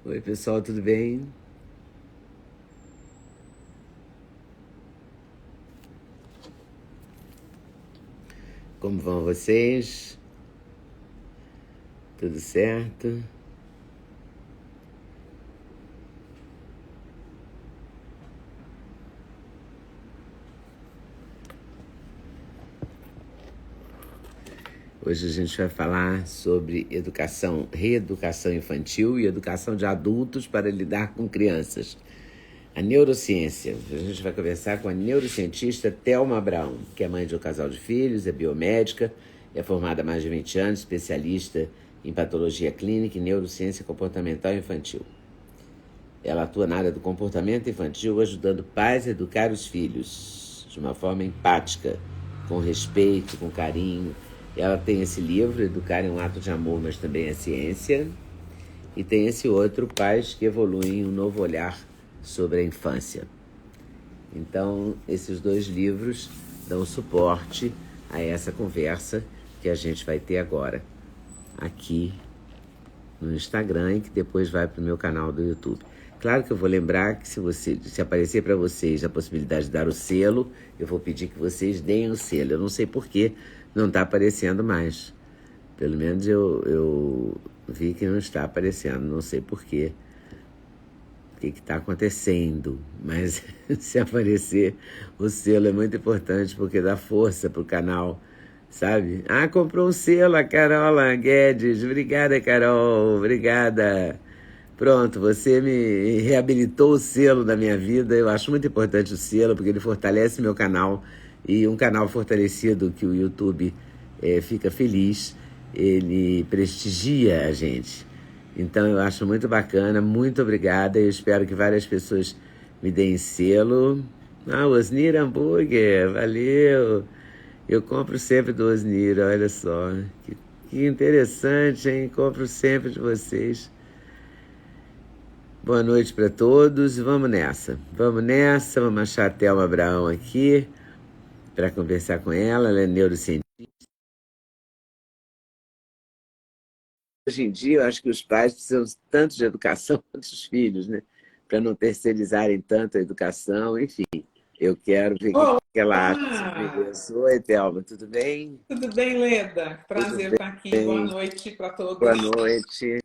Oi, pessoal, tudo bem? Como vão vocês? Tudo certo? Hoje a gente vai falar sobre educação, reeducação infantil e educação de adultos para lidar com crianças. A neurociência. A gente vai conversar com a neurocientista Thelma Abraão, que é mãe de um casal de filhos, é biomédica, é formada há mais de 20 anos, especialista em patologia clínica e neurociência comportamental infantil. Ela atua na área do comportamento infantil, ajudando pais a educar os filhos de uma forma empática, com respeito, com carinho. Ela tem esse livro, Educar é um Ato de Amor, mas também é ciência. E tem esse outro, Pais que Evoluem, um Novo Olhar sobre a Infância. Então, esses dois livros dão suporte a essa conversa que a gente vai ter agora, aqui no Instagram, e que depois vai para o meu canal do YouTube. Claro que eu vou lembrar que se aparecer para vocês a possibilidade de dar o selo, eu vou pedir que vocês deem o selo. Eu não sei por que não está aparecendo mais. Pelo menos eu vi que não está aparecendo, não sei por quê. O que está acontecendo? Mas se aparecer, o selo é muito importante porque dá força para o canal, sabe? Ah, comprou um selo, a Carola Guedes. Obrigada, Carol. Obrigada. Pronto, você me reabilitou o selo da minha vida. Eu acho muito importante o selo, porque ele fortalece meu canal. E um canal fortalecido que o YouTube fica feliz, ele prestigia a gente. Então eu acho muito bacana, muito obrigada. Eu espero que várias pessoas me deem selo. Ah, Osnir Hambúrguer, valeu. Eu compro sempre do Osnir, olha só. Que interessante, hein? Compro sempre de vocês. Boa noite para todos. Vamos nessa. Vamos achar a Thelma Abraão aqui para conversar com ela. Ela é neurocientista. Hoje em dia, eu acho que os pais precisam tanto de educação quanto os filhos, né? Para não terceirizarem tanto a educação. Enfim, eu quero ver o que ela acha sobre Olá! isso. Oi, Thelma, tudo bem? Tudo bem, Leda? Tudo Prazer estar aqui. Boa bem. noite para Boa todos. noite.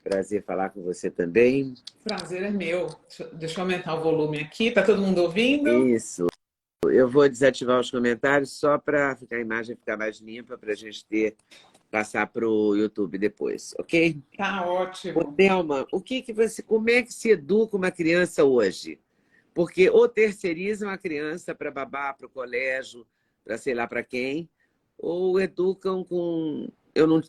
Prazer falar com você também. Prazer é meu. Deixa eu aumentar o volume aqui. Tá todo mundo ouvindo? Isso. Eu vou desativar os comentários só para a imagem ficar mais limpa, para a gente passar para o YouTube depois, ok? Tá Ô, ótimo. Thelma, como é que se educa uma criança hoje? Porque ou terceirizam a criança para babá, para o colégio, para sei lá para quem, ou educam com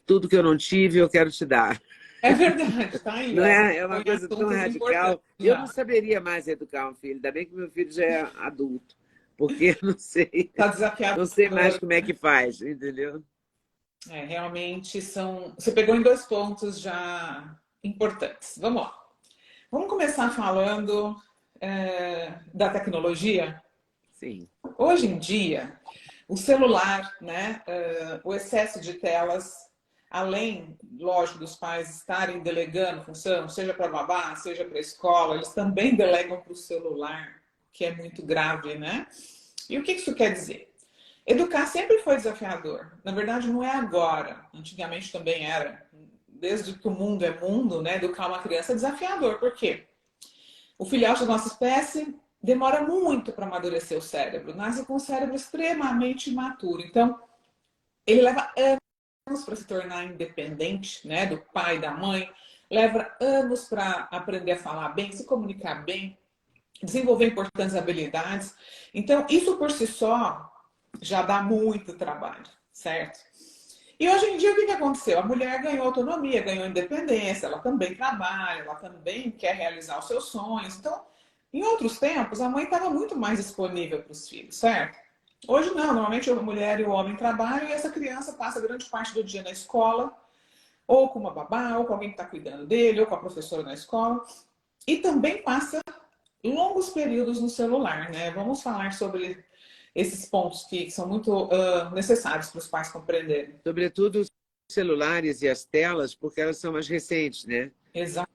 tudo que eu não tive, eu quero te dar. É verdade, tá aí, Não ó. Você é? É uma põe coisa tão assuntos importantes radical. Eu não já. saberia mais educar um filho, ainda bem que meu filho já é adulto, porque eu não sei, Tá não sei mais desafiador. como é que faz, entendeu? É, realmente são. Você pegou em dois pontos já importantes. Vamos lá. Vamos começar falando da tecnologia. Sim. Hoje em dia, o celular, né, o excesso de telas, além, lógico, dos pais estarem delegando função, seja para babá, seja para a escola, eles também delegam para o celular, que é muito grave, né? E o que isso quer dizer? Educar sempre foi desafiador. Na verdade, não é agora. Antigamente também era. Desde que o mundo é mundo, né? Educar uma criança é desafiador. Por quê? O filhote da nossa espécie demora muito para amadurecer o cérebro, nasce com o cérebro extremamente imaturo. Então, ele leva anos para se tornar independente, né, do pai, da mãe, leva anos para aprender a falar bem, se comunicar bem, desenvolver importantes habilidades. Então, isso por si só já dá muito trabalho, certo? E hoje em dia, o que aconteceu? A mulher ganhou autonomia, ganhou independência, ela também trabalha, ela também quer realizar os seus sonhos. Então, em outros tempos, a mãe estava muito mais disponível para os filhos, certo? Hoje não, normalmente a mulher e o homem trabalham e essa criança passa grande parte do dia na escola, ou com uma babá, ou com alguém que está cuidando dele, ou com a professora na escola, e também passa longos períodos no celular, né? Vamos falar sobre esses pontos que são muito necessários para os pais compreenderem. Sobretudo os celulares e as telas, porque elas são mais recentes, né?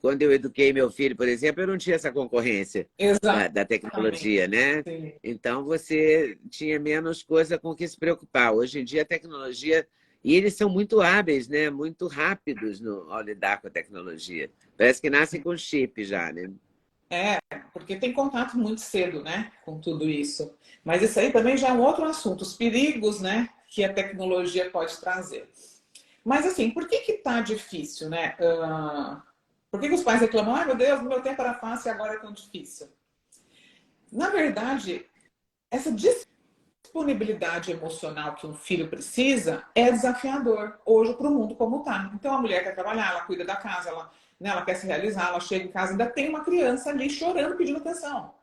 Quando eu eduquei meu filho, por exemplo, eu não tinha essa concorrência da Exatamente. tecnologia, né? Sim. Então você tinha menos coisa com que se preocupar. Hoje em dia a tecnologia, e eles são muito hábeis, né? Muito rápidos ao lidar com a tecnologia. Parece que nascem com chip já, né? É, porque tem contato muito cedo, né, com tudo isso. Mas isso aí também já é um outro assunto, os perigos, né, que a tecnologia pode trazer. Mas assim, por que que tá difícil, né? Por que que os pais reclamam? Ai, meu Deus, no meu tempo era fácil e agora é tão difícil? Na verdade, essa disponibilidade emocional que um filho precisa é desafiador hoje para o mundo como está. Então a mulher quer trabalhar, ela cuida da casa, ela quer se realizar, ela chega em casa, ainda tem uma criança ali chorando, pedindo atenção.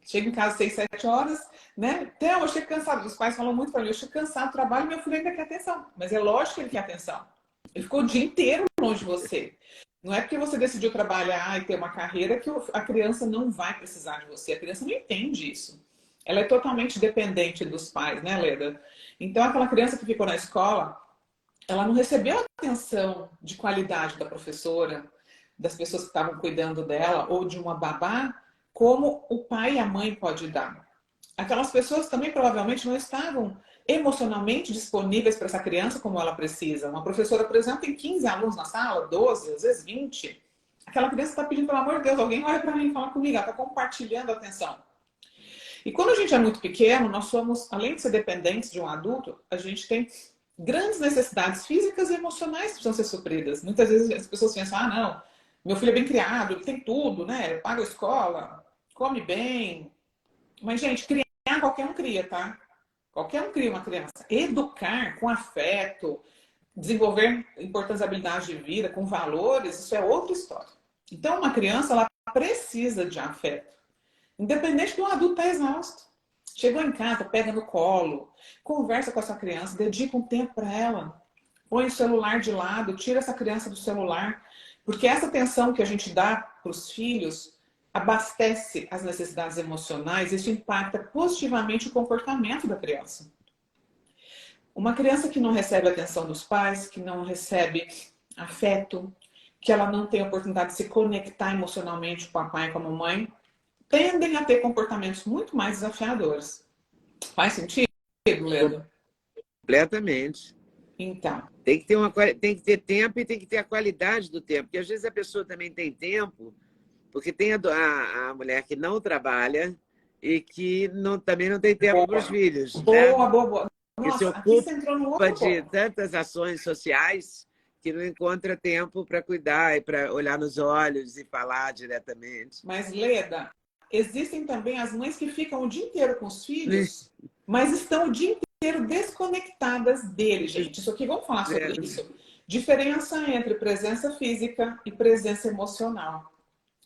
Chega em casa às 6, 7 horas, né? Então, eu chego cansado. Os pais falam muito para mim, eu chego cansado do trabalho, meu filho ainda quer atenção. Mas é lógico que ele quer atenção. Ele ficou o dia inteiro longe de você. Não é porque você decidiu trabalhar e ter uma carreira que a criança não vai precisar de você. A criança não entende isso. Ela é totalmente dependente dos pais, né, Leda? Então, aquela criança que ficou na escola, ela não recebeu a atenção de qualidade da professora, das pessoas que estavam cuidando dela, ou de uma babá, como o pai e a mãe podem dar. Aquelas pessoas também provavelmente não estavam emocionalmente disponíveis para essa criança como ela precisa. Uma professora, por exemplo, tem 15 alunos na sala, 12, às vezes 20. Aquela criança está pedindo, pelo amor de Deus, alguém olha para mim e fala comigo, ela está compartilhando a atenção. E quando a gente é muito pequeno, nós somos, além de ser dependentes de um adulto, a gente tem grandes necessidades físicas e emocionais que precisam ser supridas. Muitas vezes as pessoas pensam, ah, não, meu filho é bem criado, ele tem tudo, né? Paga a escola, come bem. Mas, gente, criar qualquer um cria, tá? Qualquer um cria uma criança. Educar com afeto, desenvolver importantes habilidades de vida, com valores, isso é outra história. Então, uma criança, ela precisa de afeto. Independente de um adulto estar exausto. Chegou em casa, pega no colo, conversa com essa criança, dedica um tempo para ela. Põe o celular de lado, tira essa criança do celular. Porque essa atenção que a gente dá para os filhos abastece as necessidades emocionais, isso impacta positivamente o comportamento da criança. Uma criança que não recebe a atenção dos pais, que não recebe afeto, que ela não tem a oportunidade de se conectar emocionalmente com o papai e com a mamãe, tendem a ter comportamentos muito mais desafiadores. Faz sentido, Ledo? Completamente. Então. Tem que ter tempo e tem que ter a qualidade do tempo. Porque às vezes a pessoa também tem tempo, porque tem a mulher que não trabalha e que também não tem tempo para os filhos, né? Boa. Que se Nossa, aqui você entrou no ocupa outro de ponto. tantas ações sociais que não encontra tempo para cuidar e para olhar nos olhos e falar diretamente. Mas, Leda, existem também as mães que ficam o dia inteiro com os filhos, mas estão o dia inteiro desconectadas dele, gente. Isso aqui, vamos falar sobre isso. Diferença entre presença física e presença emocional.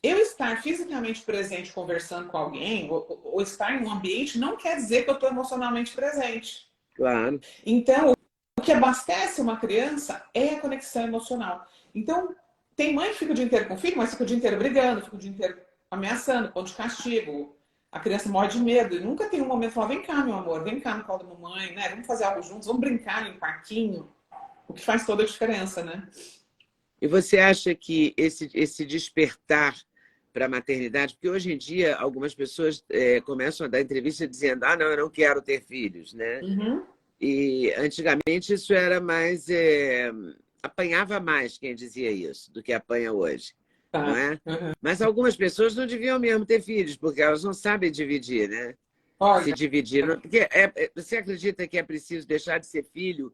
Eu estar fisicamente presente conversando com alguém, ou estar em um ambiente, não quer dizer que eu estou emocionalmente presente. Claro. Então, o que abastece uma criança é a conexão emocional. Então, tem mãe que fica o dia inteiro com o filho, mas fica o dia inteiro brigando, fica o dia inteiro ameaçando, ponto de castigo. A criança morre de medo e nunca tem um momento de falar, vem cá, meu amor, vem cá no colo da mamãe, né? Vamos fazer algo juntos, vamos brincar em parquinho. O que faz toda a diferença, né? E você acha que esse despertar para a maternidade, porque hoje em dia algumas pessoas começam a dar entrevista dizendo, ah, não, eu não quero ter filhos, né? Uhum. E antigamente isso era mais... apanhava mais quem dizia isso do que apanha hoje, não Tá. é? Uhum. Mas algumas pessoas não deviam mesmo ter filhos, porque elas não sabem dividir, né? Se Olha, dividir. Porque você acredita que é preciso deixar de ser filho?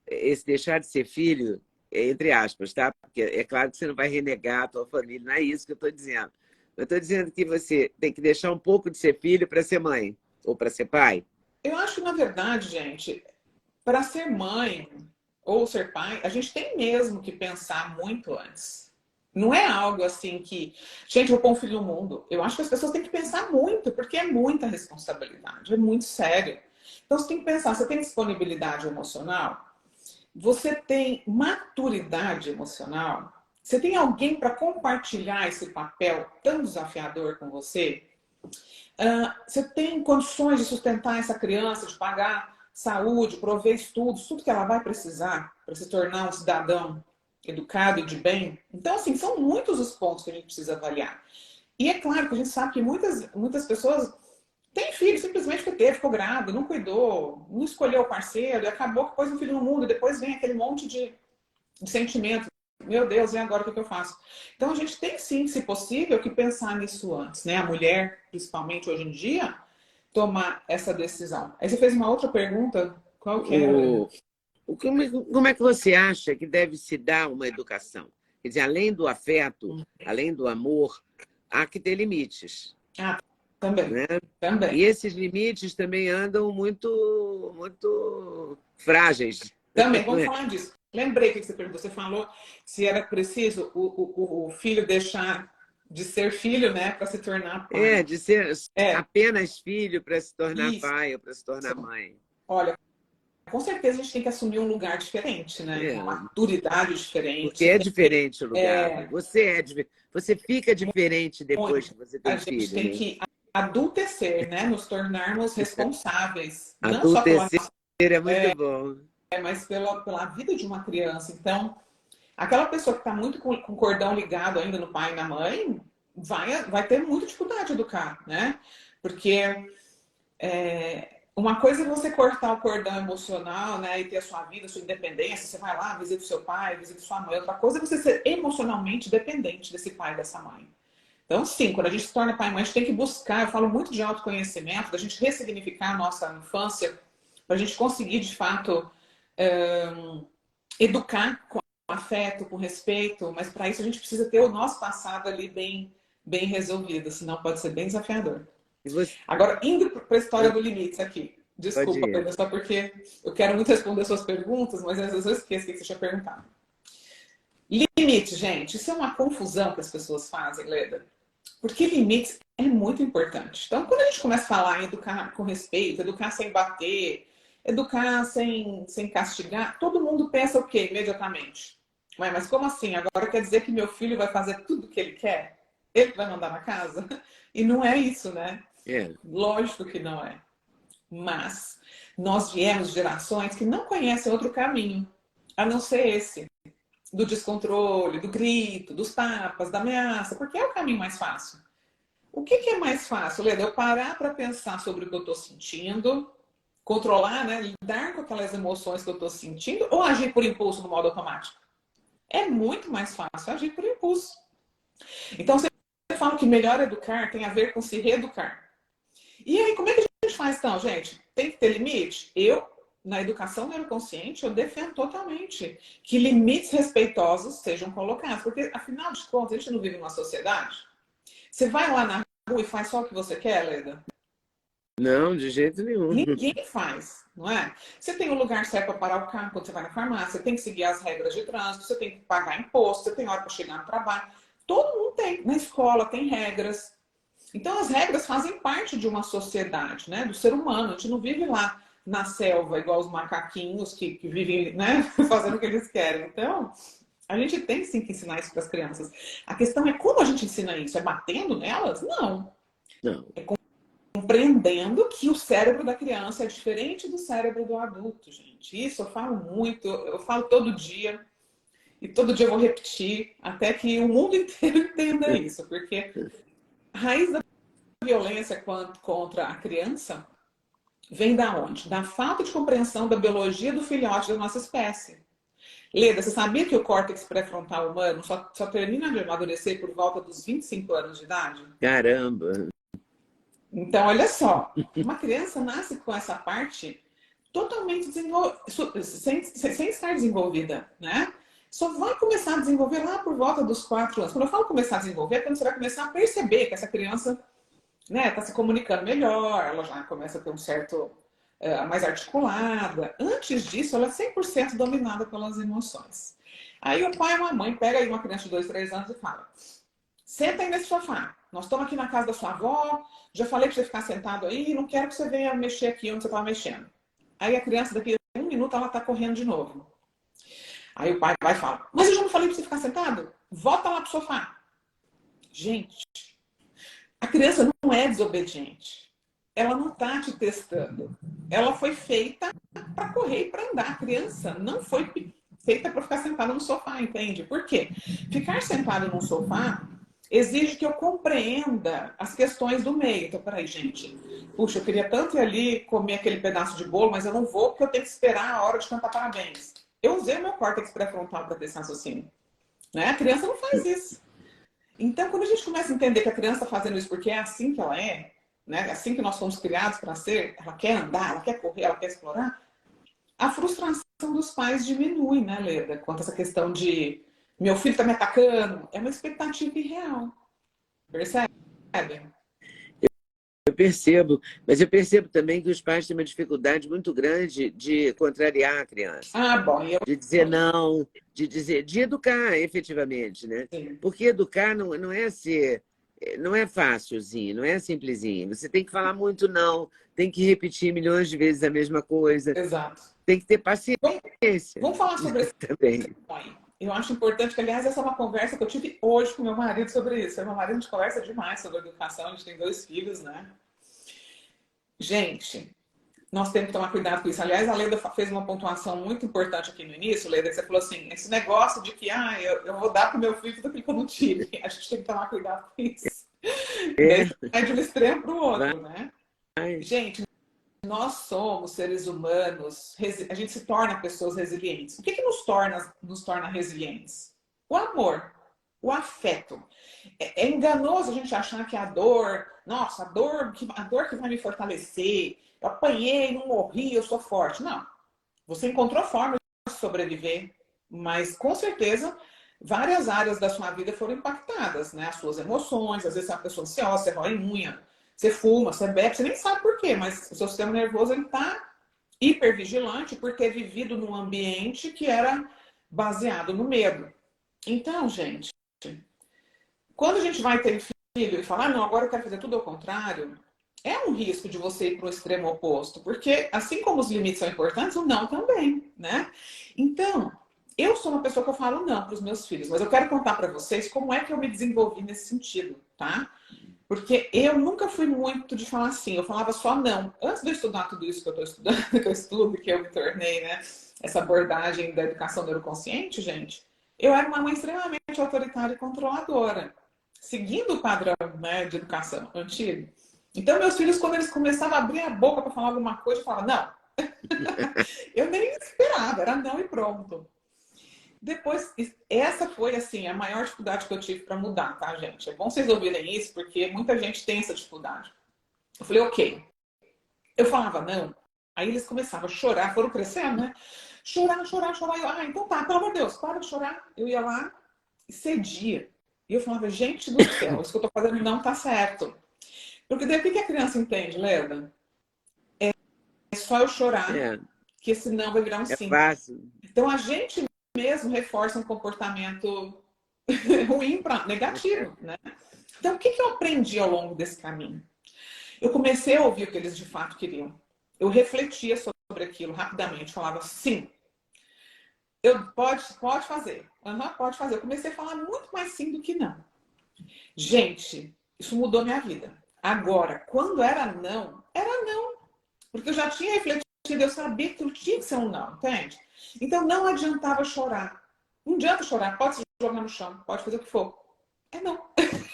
Esse deixar de ser filho, entre aspas, tá? Porque é claro que você não vai renegar a tua família, não é isso que eu estou dizendo. Eu estou dizendo que você tem que deixar um pouco de ser filho para ser mãe ou para ser pai. eu acho que, na verdade, gente, para ser mãe ou ser pai, a gente tem mesmo que pensar muito antes. Não é algo assim que, gente, eu vou pôr um filho no mundo. Eu acho que as pessoas têm que pensar muito, porque é muita responsabilidade, é muito sério. Então você tem que pensar, você tem disponibilidade emocional? Você tem maturidade emocional? Você tem alguém para compartilhar esse papel tão desafiador com você? Você tem condições de sustentar essa criança, de pagar saúde, prover estudos, tudo que ela vai precisar para se tornar um cidadão educado e de bem? Então, assim, são muitos os pontos que a gente precisa avaliar. E é claro que a gente sabe que muitas pessoas têm filho simplesmente porque teve, ficou grávida, não cuidou, não escolheu o parceiro, e acabou que pôs um filho no mundo, e depois vem aquele monte de sentimento. Meu Deus, e agora o que eu faço? Então a gente tem sim, se possível, que pensar nisso antes, né? A mulher, principalmente hoje em dia, tomar essa decisão. Aí você fez uma outra pergunta, qual que era? Como é que você acha que deve se dar uma educação? Quer dizer, além do afeto, além do amor, há que ter limites. Ah, também, Né? também. E esses limites também andam muito frágeis. Também, vamos Né? falar disso. Lembrei o que você perguntou. Você falou se era preciso o filho deixar de ser filho, né, para se tornar pai. De ser É, apenas filho para se tornar isso. pai ou para se tornar mãe. Olha, com certeza a gente tem que assumir um lugar diferente, né? Uma É, maturidade porque diferente. é diferente o lugar. É, Você fica diferente depois que você a tem gente filho, tem né? que adultecer, né? Nos tornarmos responsáveis, não só pela Adultecer é muito bom. mas pela vida de uma criança. Então, aquela pessoa que está muito com o cordão ligado ainda no pai e na mãe, vai ter muita dificuldade de educar, né? Porque uma coisa é você cortar o cordão emocional, né, e ter a sua vida, a sua independência. Você vai lá, visita o seu pai, visita sua mãe. Outra coisa é você ser emocionalmente dependente desse pai e dessa mãe. Então, sim, quando a gente se torna pai e mãe, a gente tem que buscar, eu falo muito de autoconhecimento, da gente ressignificar a nossa infância, para a gente conseguir, de fato, educar com afeto, com respeito, mas para isso a gente precisa ter o nosso passado ali bem resolvido, senão pode ser bem desafiador. E você Agora, indo para a história do limites aqui. pode Desculpa, ir. Pedro, só porque eu quero muito responder suas perguntas, mas às vezes eu esqueço o que você tinha perguntado. Limite, gente, isso é uma confusão que as pessoas fazem, Leda. Porque limites é muito importante. Então, quando a gente começa a falar em educar com respeito, educar sem bater, educar sem castigar, todo mundo pensa o quê imediatamente? Ué, mas como assim? Agora quer dizer que meu filho vai fazer tudo o que ele quer? Ele vai mandar na casa? E não é isso, né? É. Lógico que não é. Mas nós viemos de gerações que não conhecem outro caminho, a não ser esse, do descontrole, do grito, dos tapas, da ameaça, porque é o caminho mais fácil. O que é mais fácil, Leda? Eu parar para pensar sobre o que eu estou sentindo, controlar, né? Lidar com aquelas emoções que eu estou sentindo, ou agir por impulso no modo automático? É muito mais fácil agir por impulso. Então, você fala que melhor educar tem a ver com se reeducar. E aí, como é que a gente faz então, gente? Tem que ter limite? Eu, na educação neuroconsciente, eu defendo totalmente que limites respeitosos sejam colocados. Porque, afinal de contas, a gente não vive numa sociedade. Você vai lá na rua e faz só o que você quer, Leda? Não, de jeito nenhum. Ninguém faz, não é? Você tem um lugar certo para parar o carro quando você vai na farmácia, você tem que seguir as regras de trânsito, você tem que pagar imposto, você tem hora para chegar no trabalho. Todo mundo tem. Na escola tem regras. Então, as regras fazem parte de uma sociedade, né? Do ser humano. A gente não vive lá na selva, igual os macaquinhos que vivem, né? Fazendo o que eles querem. Então, a gente tem sim que ensinar isso para as crianças. A questão é como a gente ensina isso? É batendo nelas? Não. Não. É compreendendo que o cérebro da criança é diferente do cérebro do adulto, gente. Isso eu falo muito, eu falo todo dia. E todo dia eu vou repetir até que o mundo inteiro entenda isso. Porque a raiz da violência contra a criança vem da onde? Da falta de compreensão da biologia do filhote da nossa espécie. Leda, você sabia que o córtex pré-frontal humano só termina de amadurecer por volta dos 25 anos de idade? Caramba. Então, olha só, uma criança nasce com essa parte totalmente sem estar desenvolvida, né? Só vai começar a desenvolver lá por volta dos 4 anos. Quando eu falo começar a desenvolver, é quando você vai começar a perceber que essa criança, né, está se comunicando melhor, ela já começa a ter um certo mais articulada. Antes disso, ela é 100% dominada pelas emoções. Aí o pai ou a mãe pega aí uma criança de 2, 3 anos e fala: senta aí nesse sofá. Nós estamos aqui na casa da sua avó, já falei para você ficar sentado aí, não quero que você venha mexer aqui onde você estava mexendo. Aí a criança, daqui a 1 minuto, ela está correndo de novo. Aí o pai vai e fala: mas eu já não falei para você ficar sentado? Volta lá pro sofá. Gente, a criança não é desobediente. Ela não está te testando. Ela foi feita para correr e para andar. A criança não foi feita para ficar sentado no sofá, entende? Por quê? Ficar sentado no sofá exige que eu compreenda as questões do meio. Então, peraí, gente. Puxa, eu queria tanto ir ali comer aquele pedaço de bolo, mas eu não vou porque eu tenho que esperar a hora de cantar parabéns. Eu usei o meu córtex pré-frontal para ter esse raciocínio. Né? A criança não faz isso. Então, quando a gente começa a entender que a criança está fazendo isso porque é assim que ela é, né? É assim que nós fomos criados para ser, ela quer andar, ela quer correr, ela quer explorar, a frustração dos pais diminui, né, Leda? Quanto a essa questão de meu filho está me atacando, é uma expectativa irreal. Percebe? Eu percebo, mas eu percebo também que os pais têm uma dificuldade muito grande de contrariar a criança, Ah, bom, eu. de dizer não, de educar efetivamente, né? Sim, Porque educar não é ser, não é fácilzinho, não é simplesinho. Você tem que falar muito não, tem que repetir milhões de vezes a mesma coisa, exato. tem que ter paciência Vamos falar sobre esse também. ponto. Eu acho importante que, aliás, essa é uma conversa que eu tive hoje com meu marido sobre isso. Meu marido, a gente conversa demais sobre educação, a gente tem 2 filhos, né? Gente, nós temos que tomar cuidado com isso. Aliás, a Leda fez uma pontuação muito importante aqui no início, Leda, que você falou assim, esse negócio de que eu vou dar para o meu filho tudo aquilo que eu não tive. A gente tem que tomar cuidado com isso. É, Daí vai de um extremo para o vai. outro, né? Gente, nós somos seres humanos, a gente se torna pessoas resilientes. O que nos torna resilientes? O amor, o afeto. É enganoso a gente achar que a dor, nossa, a dor que vai me fortalecer, eu apanhei, não morri, eu sou forte. Não. Você encontrou forma de sobreviver, mas com certeza várias áreas da sua vida foram impactadas, né? As suas emoções, às vezes você é uma pessoa ansiosa, você rói unha, você fuma, você bebe, você nem sabe por quê, mas o seu sistema nervoso ele está hipervigilante por ter vivido num ambiente que era baseado no medo. Então, gente, quando a gente vai ter filho e falar, não, agora eu quero fazer tudo ao contrário, é um risco de você ir para o extremo oposto, porque assim como os limites são importantes, o não também, né? Então, eu sou uma pessoa que eu falo não para os meus filhos, mas eu quero contar para vocês como é que eu me desenvolvi nesse sentido, tá? Porque eu nunca fui muito de falar assim, eu falava só não. Antes de eu estudar tudo isso que eu estou estudando, que eu estudo, que eu me tornei, né? Essa abordagem da educação neuroconsciente, gente, eu era uma mãe extremamente autoritária e controladora, seguindo o padrão, né, de educação antigo. Então, meus filhos, quando eles começavam a abrir a boca para falar alguma coisa, eu falava, não. Eu nem esperava, era não e pronto. Depois, essa foi, assim, a maior dificuldade que eu tive para mudar, tá, gente? É bom vocês ouvirem isso, porque muita gente tem essa dificuldade. Eu falei, ok. Eu falava não, aí eles começavam a chorar, foram crescendo, né? Chorar, chorar, chorar. Eu, então tá, pelo amor de Deus, para de chorar. Eu ia lá e cedia. E eu falava, gente do céu, isso que eu tô fazendo não tá certo. Porque daí o que a criança entende, Leda? É só eu chorar, É, que esse não vai virar um é sim. fácil. Então a gente mesmo reforça um comportamento ruim para negativo, né? Então o que eu aprendi ao longo desse caminho? Eu comecei a ouvir o que eles de fato queriam. Eu refletia sobre aquilo rapidamente, falava sim. Pode fazer. Pode fazer. Eu comecei a falar muito mais sim do que não. Gente, isso mudou minha vida. Agora, quando era não. Porque eu já tinha refletido, eu sabia que aquilo tinha que ser um não, entende? Então não adiantava chorar. Não adianta chorar, pode se jogar no chão, pode fazer o que for. É não.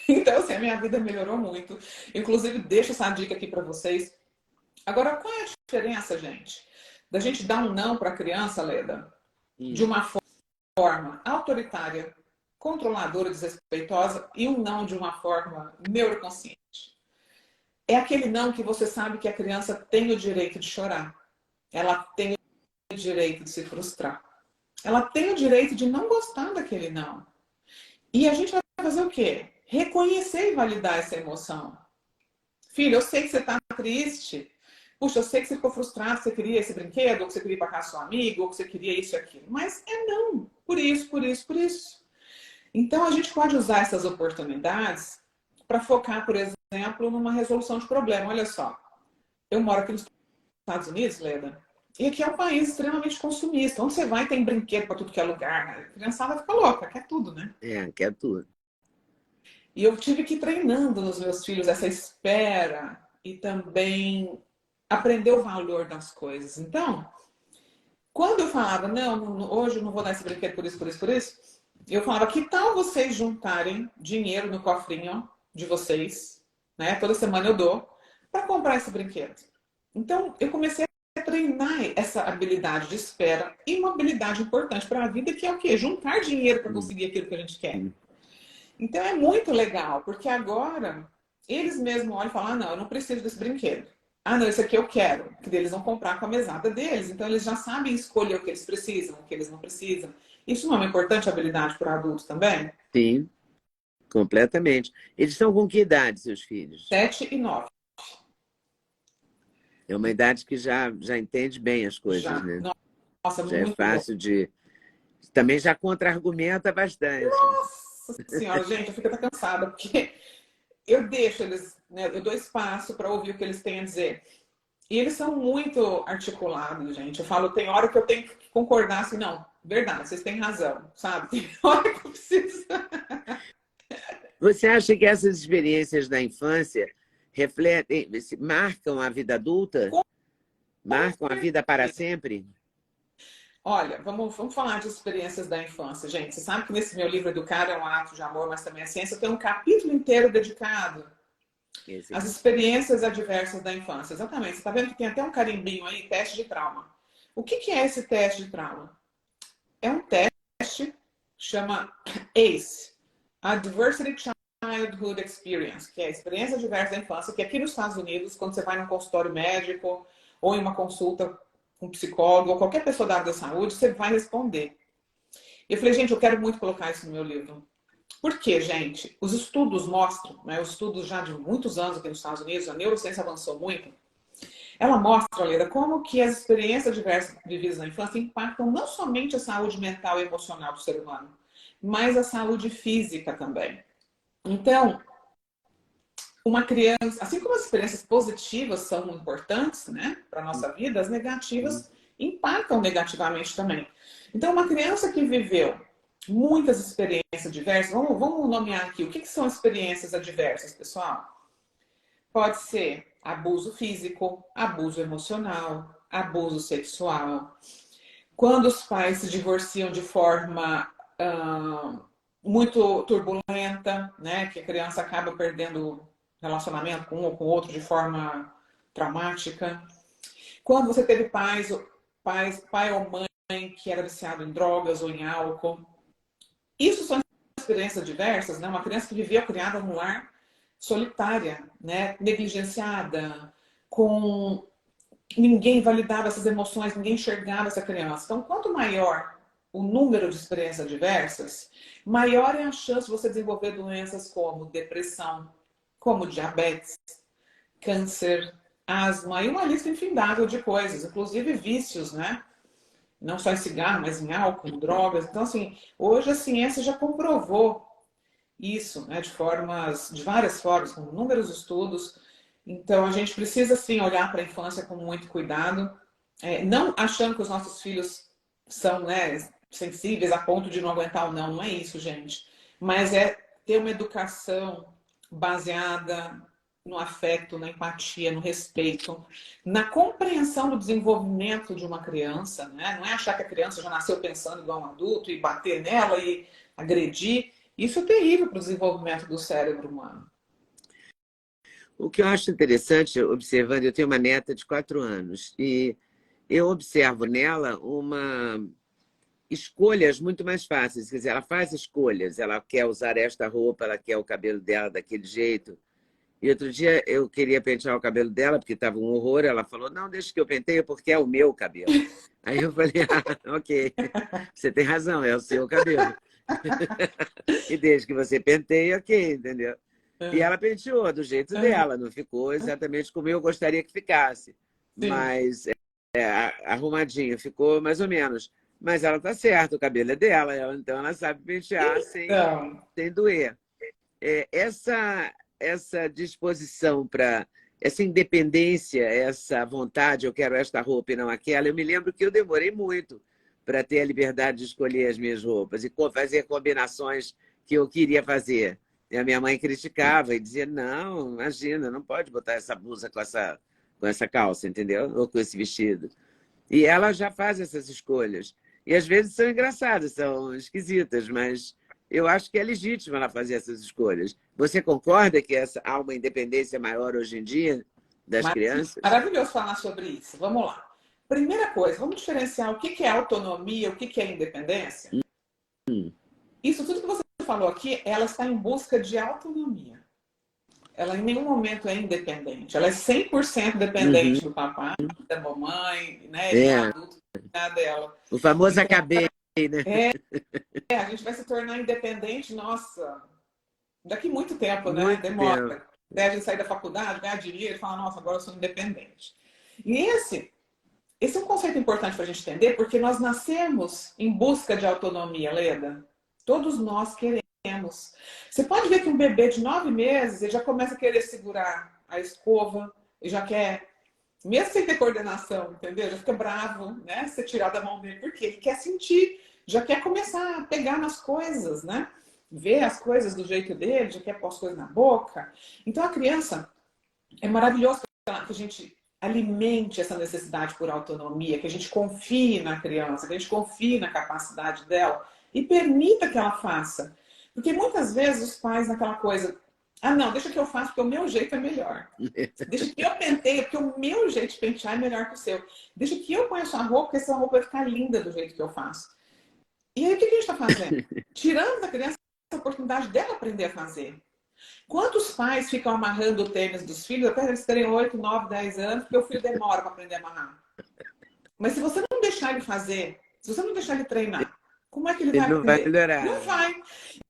Então, assim, a minha vida melhorou muito. Inclusive, deixo essa dica aqui para vocês. Agora, qual é a diferença, gente? Da gente dar um não para a criança, Leda, de uma forma autoritária, controladora, desrespeitosa, e um não de uma forma neuroconsciente. É aquele não que você sabe que a criança tem o direito de chorar. Ela tem o direito de se frustrar. Ela tem o direito de não gostar daquele não. E a gente vai fazer o quê? Reconhecer e validar essa emoção. Filho, eu sei que você está triste. Puxa, eu sei que você ficou frustrado, que você queria esse brinquedo, ou que você queria ir para casa do seu amigo, ou que você queria isso e aquilo. Mas é não. Por isso, por isso, por isso. Então, a gente pode usar essas oportunidades para focar, por exemplo, numa resolução de problema. Olha só, eu moro aqui nos Estados Unidos, Leda, e aqui é um país extremamente consumista. Onde você vai tem brinquedo para tudo que é lugar. Né? A criançada fica louca, quer tudo, né? É, quer tudo. E eu tive que ir treinando nos meus filhos essa espera e também aprender o valor das coisas. Então, Quando eu falava, não, hoje eu não vou dar esse brinquedo por isso, por isso, por isso, eu falava, que tal vocês juntarem dinheiro no cofrinho de vocês, né? Toda semana eu dou, para comprar esse brinquedo. Então, eu comecei a treinar essa habilidade de espera e uma habilidade importante para a vida, que é o quê? Juntar dinheiro para conseguir aquilo que a gente quer. Então, é muito legal, porque agora eles mesmos olham e falam, não, eu não preciso desse brinquedo. Não, esse aqui eu quero. Que eles vão comprar com a mesada deles. Então, eles já sabem escolher o que eles precisam, o que eles não precisam. Isso não é uma importante habilidade para adultos também? Sim, completamente. Eles estão com que idade, seus filhos? 7 e 9. É uma idade que já entende bem as coisas, Já. né? Nossa, Já é muito bom. fácil de... Também já contra-argumenta bastante. Nossa senhora, gente, eu fico até cansada, porque eu deixo eles, né, eu dou espaço para ouvir o que eles têm a dizer. E eles são muito articulados, gente. Eu falo, tem hora que eu tenho que concordar assim, não, verdade, vocês têm razão, sabe? Tem hora que eu preciso. Você acha que essas experiências da infância refletem, marcam a vida adulta? Marcam a vida para sempre? Olha, vamos falar de experiências da infância, gente. Você sabe que nesse meu livro Educar é um ato de amor, mas também é ciência, tem um capítulo inteiro dedicado às experiências adversas da infância. Exatamente. Você está vendo que tem até um carimbinho aí, teste de trauma. O que é esse teste de trauma? É um teste, chama ACE, Adversity Childhood Experience, que é a experiência adversa da infância, que aqui nos Estados Unidos, quando você vai num consultório médico ou em uma consulta com um psicólogo ou qualquer pessoa da área da saúde, você vai responder. E eu falei, gente, eu quero muito colocar isso no meu livro. Por quê, gente? Os estudos mostram, né, os estudos já de muitos anos aqui nos Estados Unidos, a neurociência avançou muito, ela mostra, Leda, como que as experiências diversas vividas na infância impactam não somente a saúde mental e emocional do ser humano, mas a saúde física também. Então, uma criança, assim como as experiências positivas são importantes, né, para a nossa vida, as negativas impactam negativamente também. Então, uma criança que viveu muitas experiências diversas, vamos nomear aqui, o que são experiências adversas, pessoal? Pode ser abuso físico, abuso emocional, abuso sexual. Quando os pais se divorciam de forma muito turbulenta, né, que a criança acaba perdendo relacionamento com um ou com o outro de forma traumática. Quando você teve pai ou mãe que era viciado em drogas ou em álcool. Isso são experiências diversas, né? Uma criança que vivia criada num lar solitária, né? Negligenciada, com ninguém validava essas emoções, ninguém enxergava essa criança. Então, quanto maior o número de experiências adversas, maior é a chance de você desenvolver doenças como depressão, como diabetes, câncer, asma e uma lista infindável de coisas, inclusive vícios, né? Não só em cigarro, mas em álcool, drogas. Então, assim, hoje a ciência já comprovou isso, né, de várias formas, com inúmeros estudos. Então, a gente precisa, sim, olhar para a infância com muito cuidado, não achando que os nossos filhos são, né, sensíveis a ponto de não aguentar ou não, não é isso, gente. Mas é ter uma educação baseada no afeto, na empatia, no respeito, na compreensão do desenvolvimento de uma criança, né? Não é achar que a criança já nasceu pensando igual um adulto e bater nela e agredir. Isso é terrível para o desenvolvimento do cérebro humano. O que eu acho interessante, observando, eu tenho uma neta de 4 anos e eu observo nela escolhas muito mais fáceis. Quer dizer, ela faz escolhas, ela quer usar esta roupa, ela quer o cabelo dela daquele jeito. E outro dia eu queria pentear o cabelo dela, porque estava um horror. Ela falou, não, deixa que eu penteie, porque é o meu cabelo. Aí eu falei, ok, você tem razão, é o seu cabelo. E desde que você penteie, ok, entendeu? E ela penteou do jeito dela, não ficou exatamente como eu gostaria que ficasse. Sim. Mas arrumadinho, ficou mais ou menos. Mas ela tá certa, o cabelo é dela, então ela sabe pentear Então, sem doer. Essa disposição para essa independência, essa vontade, eu quero esta roupa e não aquela, eu me lembro que eu demorei muito para ter a liberdade de escolher as minhas roupas e fazer combinações que eu queria fazer. E a minha mãe criticava e dizia, não, imagina, não pode botar essa blusa com essa calça, entendeu? Ou com esse vestido. E ela já faz essas escolhas. E às vezes são engraçadas, são esquisitas, mas eu acho que é legítimo ela fazer essas escolhas. Você concorda que há uma independência maior hoje em dia das crianças? Maravilhoso falar sobre isso. Vamos lá. Primeira coisa, vamos diferenciar o que é autonomia, o que é independência? Isso tudo que você falou aqui, ela está em busca de autonomia. Ela em nenhum momento é independente. Ela é 100% dependente do papai, da mamãe, né, de um É, adulto dela. o famoso Então, acabei, né? a gente vai se tornar independente, nossa, daqui muito tempo, né? Muito tempo. Demora. Até a gente sair da faculdade, ganhar dinheiro e falar, nossa, agora eu sou independente. E esse é um conceito importante para a gente entender, porque nós nascemos em busca de autonomia, Leda. Todos nós queremos. Você pode ver que um bebê de 9 meses ele já começa a querer segurar a escova, e já quer, mesmo sem ter coordenação, entendeu? Já fica bravo, né? Você tirar da mão dele, porque ele quer sentir, já quer começar a pegar nas coisas, né? Ver as coisas do jeito dele, já quer pôr as coisas na boca. Então a criança é maravilhoso que a gente alimente essa necessidade por autonomia, que a gente confie na criança, que a gente confie na capacidade dela e permita que ela faça. Porque muitas vezes os pais naquela coisa, ah não, deixa que eu faço porque o meu jeito é melhor. Deixa que eu penteie porque o meu jeito de pentear é melhor que o seu. Deixa que eu ponha essa roupa porque essa roupa vai ficar linda do jeito que eu faço. E aí o que a gente está fazendo? Tirando da criança a oportunidade dela aprender a fazer. Quantos pais ficam amarrando o tênis dos filhos até eles terem 8, 9, 10 anos, porque o filho demora para aprender a amarrar? Mas se você não deixar ele fazer, se você não deixar ele treinar, como é que ele Ele vai não vai aprender? Não melhorar. vai.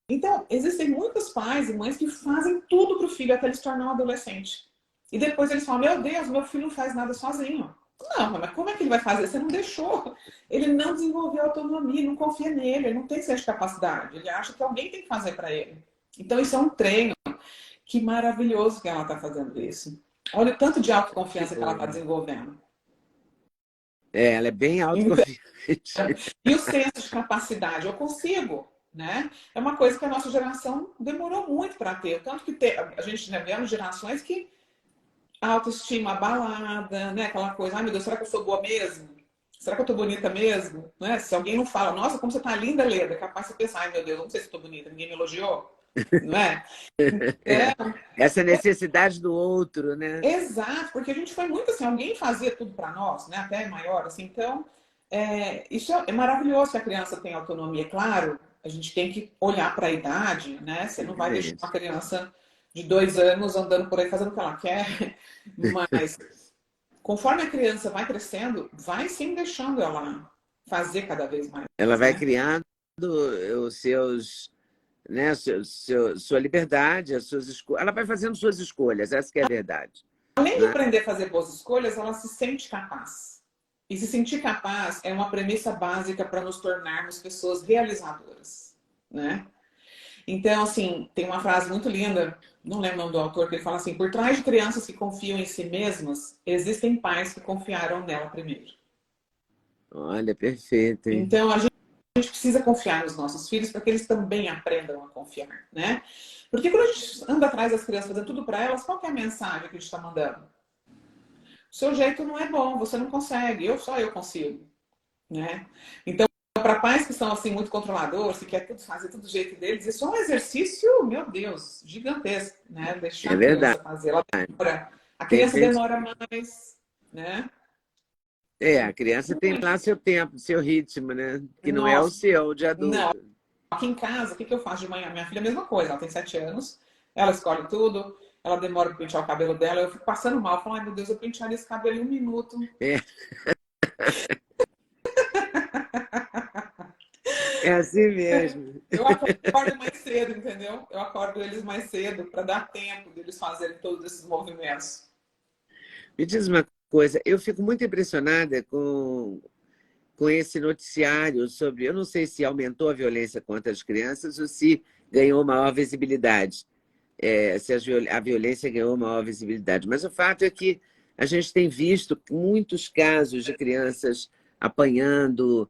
Então, existem muitos pais e mães que fazem tudo para o filho até ele se tornar um adolescente. E depois eles falam, meu Deus, meu filho não faz nada sozinho. Não, mas como é que ele vai fazer? Você não deixou. Ele não desenvolveu autonomia, não confia nele, ele não tem essa capacidade. Ele acha que alguém tem que fazer para ele. Então, isso é um treino. Que maravilhoso que ela está fazendo isso. Olha o tanto de autoconfiança que ela está desenvolvendo. É, ela é bem Então, autoconfiante. e o senso de capacidade, eu consigo, né? É uma coisa que a nossa geração demorou muito para ter. Tanto que a gente já vendo gerações que a autoestima abalada, né? Aquela coisa, ai meu Deus, será que eu sou boa mesmo? Será que eu tô bonita mesmo? Né? Se alguém não fala, nossa, como você tá linda, Leda, é capaz de pensar, ai meu Deus, não sei se eu tô bonita, ninguém me elogiou, não é? É. Então, Essa necessidade do outro, né? exato, porque a gente foi muito assim, alguém fazia tudo para nós, né? Até maior, assim. Então, isso é maravilhoso que a criança tenha autonomia. Claro, a gente tem que olhar para a idade, né? Você não vai deixar uma criança de 2 anos andando por aí fazendo o que ela quer, mas conforme a criança vai crescendo, vai sim deixando ela fazer cada vez mais, Ela vai né? criando os seus, né, sua liberdade, as suas escolhas. Ela vai fazendo suas escolhas, essa que é a verdade. Além de Né? aprender a fazer boas escolhas, ela se sente capaz. E se sentir capaz é uma premissa básica para nos tornarmos pessoas realizadoras, né? Então, assim, tem uma frase muito linda, não lembro o nome do autor, que ele fala assim: por trás de crianças que confiam em si mesmas, existem pais que confiaram nela primeiro. Olha, perfeito, hein? Então, a gente precisa confiar nos nossos filhos para que eles também aprendam a confiar, né? Porque quando a gente anda atrás das crianças fazendo tudo para elas, qual que é a mensagem que a gente está mandando? O seu jeito não é bom, você não consegue, só eu consigo, né? Então, para pais que são assim muito controladores, que quer tudo fazer tudo do jeito deles, isso é um exercício, meu Deus, gigantesco, né? Deixar É a verdade. criança fazer, ela demora, a Tem criança gente. demora mais, né? É, a criança tem lá seu tempo, seu ritmo, né? Que não é o Nossa, seu, de não. adulto. Aqui em casa, o que eu faço de manhã? Minha filha é a mesma coisa, ela tem 7 anos, ela escolhe tudo, ela demora para pentear o cabelo dela, eu fico passando mal, eu falo, ai meu Deus, eu pentearia esse cabelo em 1 minuto. É, é assim mesmo. Eu acordo mais cedo, entendeu? Eu acordo eles mais cedo para dar tempo deles fazerem todos esses movimentos. Me diz uma coisa, eu fico muito impressionada com esse noticiário sobre. Eu não sei se aumentou a violência contra as crianças ou se ganhou maior visibilidade. Se a violência ganhou maior visibilidade. Mas o fato é que a gente tem visto muitos casos de crianças apanhando.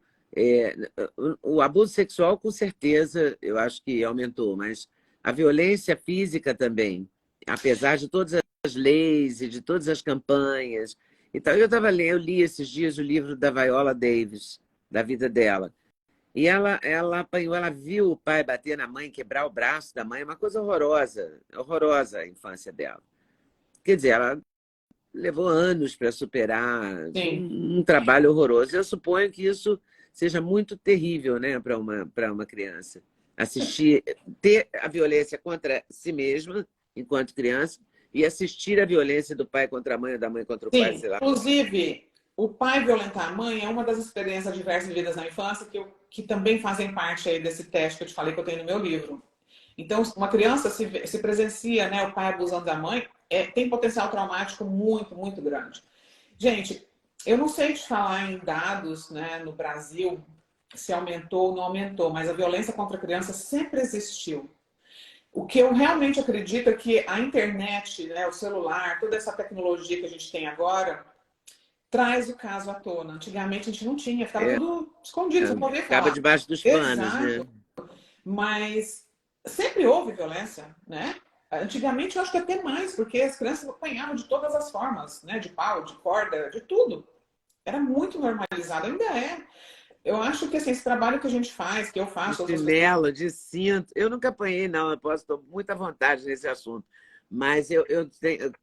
O abuso sexual, com certeza, eu acho que aumentou, mas a violência física também, apesar de todas as leis e de todas as campanhas Então, eu li esses dias o livro da Viola Davis, da vida dela. E ela apanhou, ela viu o pai bater na mãe, quebrar o braço da mãe, uma coisa horrorosa, horrorosa a infância dela. Quer dizer, ela levou anos para superar Sim. um trabalho horroroso. Eu suponho que isso seja muito terrível, né, para uma criança. Assistir, ter a violência contra si mesma, enquanto criança, e assistir a violência do pai contra a mãe, ou da mãe contra o pai, Sim, sei lá. inclusive, o pai violentar a mãe é uma das experiências diversas vividas na infância que também fazem parte aí desse teste que eu te falei que eu tenho no meu livro. Então, uma criança se presencia, né, o pai abusando da mãe, tem potencial traumático muito, muito grande. Gente, eu não sei te falar em dados, né, no Brasil, se aumentou ou não aumentou, mas a violência contra a criança sempre existiu. O que eu realmente acredito é que a internet, né, o celular, toda essa tecnologia que a gente tem agora, traz o caso à tona. Antigamente a gente não tinha, ficava É, tudo escondido, você não podia ficava falar. debaixo dos panos, Exato. né? Mas sempre houve violência, né? Antigamente eu acho que até mais, porque as crianças apanhavam de todas as formas, né? De pau, de corda, de tudo. Era muito normalizado, ainda é. Eu acho que assim, esse trabalho que a gente faz, que eu De faço, outras pessoas. chinelo, de cinto. Eu nunca apanhei, não. Eu posso, estou muito à vontade nesse assunto. Mas eu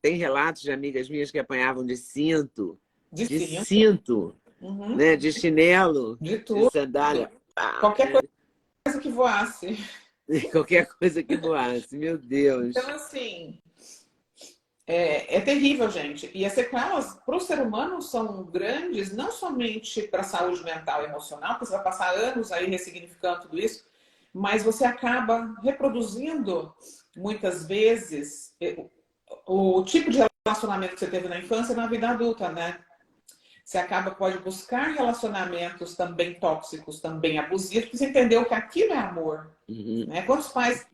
tenho relatos de amigas minhas que apanhavam De de cinto, cinto, uhum, né? De chinelo, de de tudo. sandália. Pá, Qualquer coisa que voasse. qualquer coisa que voasse. Meu Então, Deus. assim, é terrível, gente. E as sequelas para o ser humano são grandes, não somente para a saúde mental e emocional, porque você vai passar anos aí ressignificando tudo isso, mas você acaba reproduzindo, muitas vezes, o tipo de relacionamento que você teve na infância na vida adulta, né? Você pode buscar relacionamentos também tóxicos, também abusivos, porque você entendeu que aquilo é amor. Uhum. Né? Quantos pais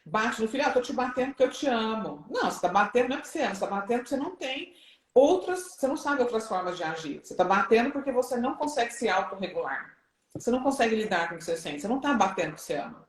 bate no filho, tô te batendo porque eu te amo. Não, você tá batendo não é porque você ama, você tá batendo porque você não tem você não sabe outras formas de agir. Você tá batendo porque você não consegue se autorregular. Você não consegue lidar com o que você sente. Você não tá batendo porque você ama.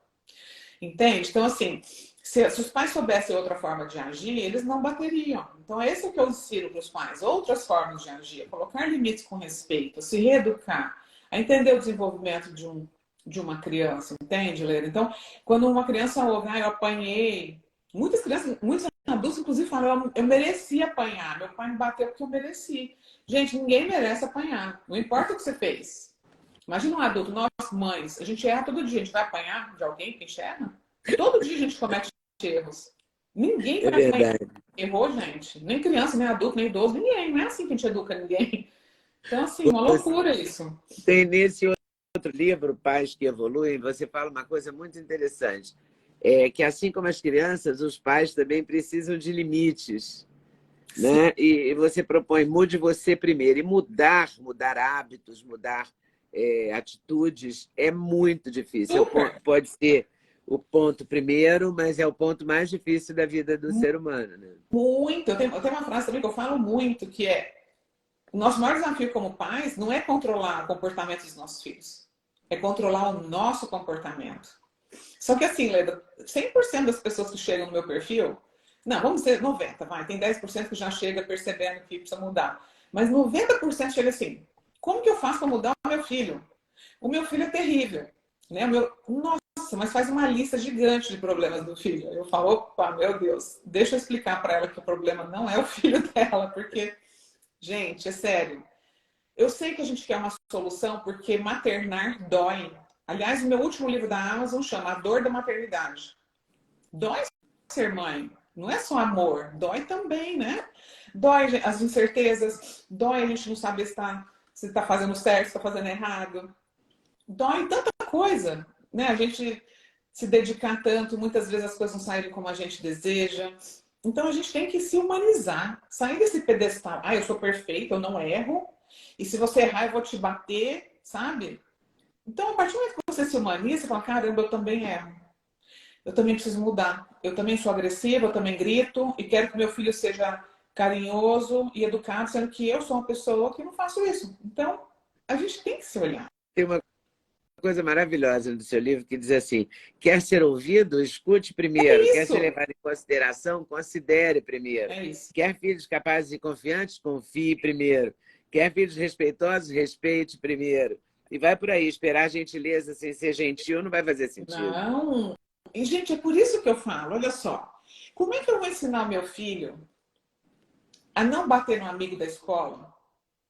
Entende? Então, assim, se os pais soubessem outra forma de agir, eles não bateriam. Então, esse é o que eu ensino para os pais. Outras formas de agir. Colocar limites com respeito, se reeducar, a entender o desenvolvimento de uma criança, entende, Leila? Então, quando uma criança ouve, eu apanhei, muitas crianças, muitos adultos, inclusive, falam, eu mereci apanhar, meu pai me bateu porque eu mereci. Gente, ninguém merece apanhar, não importa o que você fez. Imagina um adulto, nós mães, a gente erra todo dia, a gente vai apanhar de alguém que a gente erra? Todo dia a gente comete erros. Ninguém É vai apanhar. verdade. Errou, gente. Nem criança, nem adulto, nem idoso, ninguém. Não é assim que a gente educa ninguém. Então, assim, uma loucura isso. Tem nesse outro livro, Pais que Evoluem, você fala uma coisa muito interessante. É que assim como as crianças, os pais também precisam de limites. Sim. Né? E você propõe, mude você primeiro. E mudar hábitos, mudar atitudes é muito difícil. Super. Pode ser o ponto primeiro, mas é o ponto mais difícil da vida do ser humano. Né? Muito. Eu tenho uma frase também que eu falo muito, que é o nosso maior desafio como pais não é controlar o comportamento dos nossos filhos. É controlar o nosso comportamento. Só que assim, Leda, 100% das pessoas que chegam no meu perfil, não, vamos dizer 90%, vai, tem 10% que já chega percebendo que precisa mudar. Mas 90% chega assim, como que eu faço para mudar o meu filho? O meu filho é terrível, né? Nossa, mas faz uma lista gigante de problemas do filho. Eu falo, opa, meu Deus, deixa eu explicar para ela que o problema não é o filho dela, porque, gente, é sério. Eu sei que a gente quer uma solução porque maternar dói. Aliás, o meu último livro da Amazon chama A Dor da Maternidade. Dói ser mãe, não é só amor, dói também, né? Dói as incertezas, dói a gente não saber se está fazendo certo, se está fazendo errado. Dói tanta coisa, né? A gente se dedicar tanto, muitas vezes as coisas não saem como a gente deseja. Então a gente tem que se humanizar, sair desse pedestal. Eu sou perfeita, eu não erro. E se você errar, eu vou te bater, sabe? Então, a partir do momento que você se humaniza, você fala, caramba, eu também erro. Eu também preciso mudar. Eu também sou agressiva, eu também grito e quero que meu filho seja carinhoso e educado, sendo que eu sou uma pessoa que não faço isso. Então, a gente tem que se olhar. Tem uma coisa maravilhosa no seu livro que diz assim: quer ser ouvido? Escute É primeiro. Quer ser isso, levado em consideração? Considere primeiro. é isso. Quer filhos capazes e confiantes? Confie primeiro. Quer filhos respeitosos? Respeite primeiro. E vai por aí. Esperar gentileza sem ser gentil não vai fazer sentido. Não. E, gente, é por isso que eu falo, olha só. Como é que eu vou ensinar meu filho a não bater no amigo da escola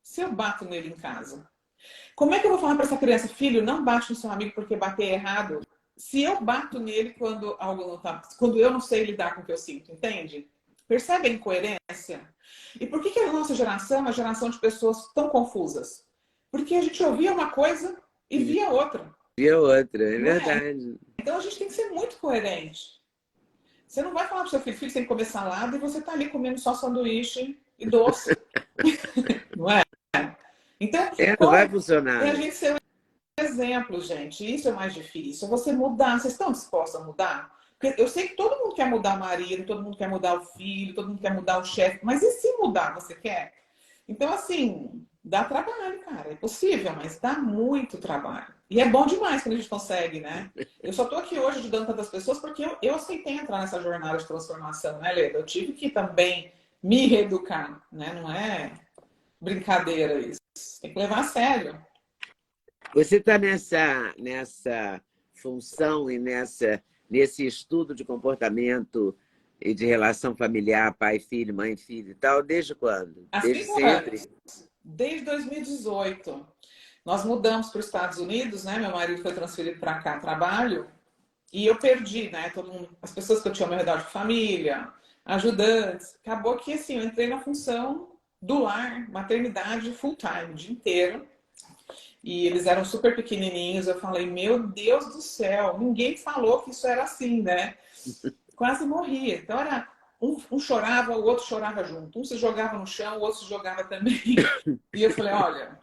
se eu bato nele em casa? Como é que eu vou falar para essa criança, filho, não bate no seu amigo porque bater é errado, se eu bato nele quando algo não tá, quando eu não sei lidar com o que eu sinto, entende? Percebe a incoerência? E por que que a nossa geração é uma geração de pessoas tão confusas? Porque a gente ouvia uma coisa e via outra, E a outra, é não é? verdade. Então a gente tem que ser muito coerente. Você não vai falar para o seu filho, filho, você tem que comer salada e você tá ali comendo só sanduíche e doce, não é? Então, É, não vai como é a funcionar. gente ser exemplo, gente. Isso é mais difícil. Você mudar. Vocês estão dispostos a mudar? Porque eu sei que todo mundo quer mudar o marido, todo mundo quer mudar o filho, todo mundo quer mudar o chefe. Mas e se mudar, você quer? Então, assim, dá trabalho, cara. É possível, mas dá muito trabalho. E é bom demais quando a gente consegue, né? Eu só tô aqui hoje ajudando tantas pessoas porque eu aceitei entrar nessa jornada de transformação, né, Leda? Eu tive que também me reeducar, né? Não é brincadeira isso. Tem que levar a sério. Você está nessa função e nesse estudo de comportamento e de relação familiar, pai, filho, mãe, filho e tal, desde quando? Há Desde 5 anos, sempre? desde 2018. Nós mudamos para os Estados Unidos, né? Meu marido foi transferido para cá a trabalho e eu perdi, né? Todo mundo, as pessoas que eu tinha ao meu redor de família, ajudantes. Acabou que assim, eu entrei na função do lar, maternidade full time, o dia inteiro. E eles eram super pequenininhos. Eu falei, meu Deus do céu, ninguém falou que isso era assim, né? Quase morria. Então era um chorava, o outro chorava junto. Um se jogava no chão, o outro se jogava também. E eu falei, olha,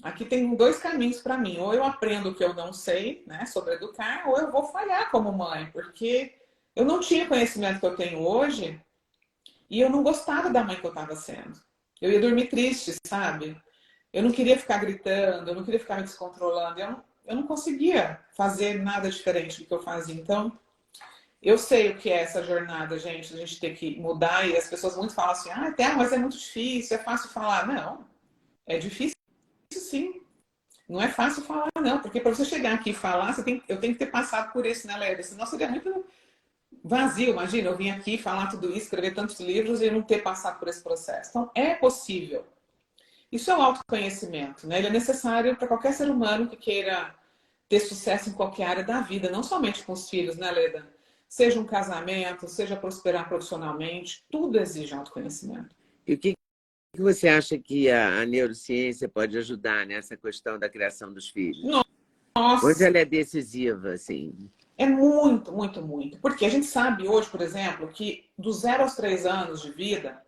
aqui tem dois caminhos para mim. Ou eu aprendo o que eu não sei, né, sobre educar, ou eu vou falhar como mãe, porque eu não tinha conhecimento que eu tenho hoje e eu não gostava da mãe que eu estava sendo. Eu ia dormir triste, sabe? Eu não queria ficar gritando, eu não queria ficar me descontrolando. Eu não conseguia fazer nada diferente do que eu fazia. Então, eu sei o que é essa jornada, gente. A gente tem que mudar e as pessoas muito falam assim, ah, até, mas é muito difícil, é fácil falar. Não, é difícil sim. Não é fácil falar, não, porque para você chegar aqui e falar, eu tenho que ter passado por isso, né, Leda? Senão seria muito vazio. Imagina, eu vim aqui falar tudo isso, escrever tantos livros e não ter passado por esse processo. Então, é possível. Isso é o autoconhecimento, né? Ele é necessário para qualquer ser humano que queira ter sucesso em qualquer área da vida, não somente com os filhos, né, Leda? Seja um casamento, seja prosperar profissionalmente, tudo exige autoconhecimento. E o que você acha que a neurociência pode ajudar nessa questão da criação dos filhos? Onde Nossa, ela é decisiva, assim? é muito, muito, muito. Porque a gente sabe hoje, por exemplo, que dos 0 aos 3 anos de vida,